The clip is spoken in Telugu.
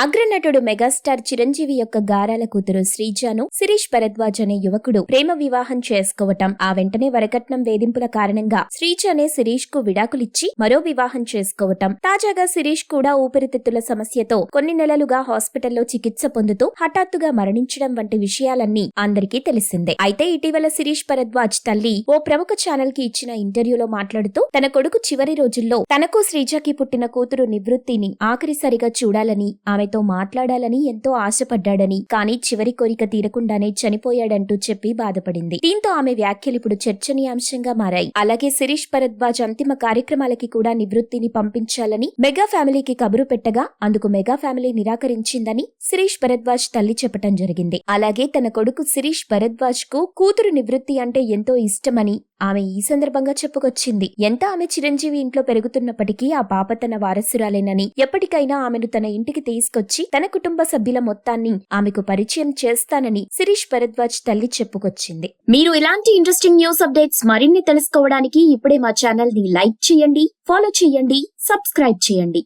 అగ్రనటుడు మెగాస్టార్ చిరంజీవి యొక్క గారాల కూతురు శ్రీజాను శిరీష్ భరద్వాజ్ అనే యువకుడు ప్రేమ వివాహం చేసుకోవటం, ఆ వెంటనే వరకట్నం వేధింపుల కారణంగా శ్రీజానే శిరీష్ కు విడాకులిచ్చి మరో వివాహం చేసుకోవటం, తాజాగా శిరీష్ కూడా ఊపిరితిత్తుల సమస్యతో కొన్ని నెలలుగా హాస్పిటల్లో చికిత్స పొందుతూ హఠాత్తుగా మరణించడం వంటి విషయాలన్నీ అందరికీ తెలిసిందే. అయితే ఇటీవల శిరీష్ భరద్వాజ్ తల్లి ఓ ప్రముఖ ఛానల్ కి ఇచ్చిన ఇంటర్వ్యూలో మాట్లాడుతూ తన కొడుకు చివరి రోజుల్లో తనకు శ్రీజాకి పుట్టిన కూతురు నివృత్తిని ఆఖరిసరిగా చూడాలని, ఆమెతో మాట్లాడాలని ఎంతో ఆశపడ్డాడని, కానీ చివరి కోరిక తీరకుండానే చనిపోయాడంటూ చెప్పి బాధపడింది. దీంతో ఆమె వ్యాఖ్యలు ఇప్పుడు చర్చనీయాంశంగా మారాయి. అలాగే శిరీష్ భరద్వాజ్ అంతిమ కార్యక్రమాలకి కూడా నివృత్తిని పంపించాలని మెగా ఫ్యామిలీకి కబురు పెట్టగా అందుకు మెగా ఫ్యామిలీ నిరాకరించిందని శిరీష్ భరద్వాజ్ తల్లి చెప్పటం జరిగింది. అలాగే తన కొడుకు శిరీష్ భరద్వాజ్ కు కూతురు నివృత్తి అంటే ఎంతో ఇష్టమని ఆమె ఈ సందర్భంగా చెప్పుకొచ్చింది. ఎంత ఆమె చిరంజీవి ఇంట్లో పెరుగుతున్నప్పటికీ ఆ పాప తన వారసురాలేనని, ఎప్పటికైనా ఆమెను తన ఇంటికి తీసుకొచ్చి తన కుటుంబ సభ్యుల మొత్తాన్ని ఆమెకు పరిచయం చేస్తానని శిరీష్ భరద్వాజ్ తల్లి చెప్పుకొచ్చింది. మీరు ఇలాంటి ఇంట్రెస్టింగ్ న్యూస్ అప్డేట్స్ మరిన్ని తెలుసుకోవడానికి ఇప్పుడే మా ఛానల్ ని లైక్ చేయండి, ఫాలో చేయండి, సబ్స్క్రైబ్ చేయండి.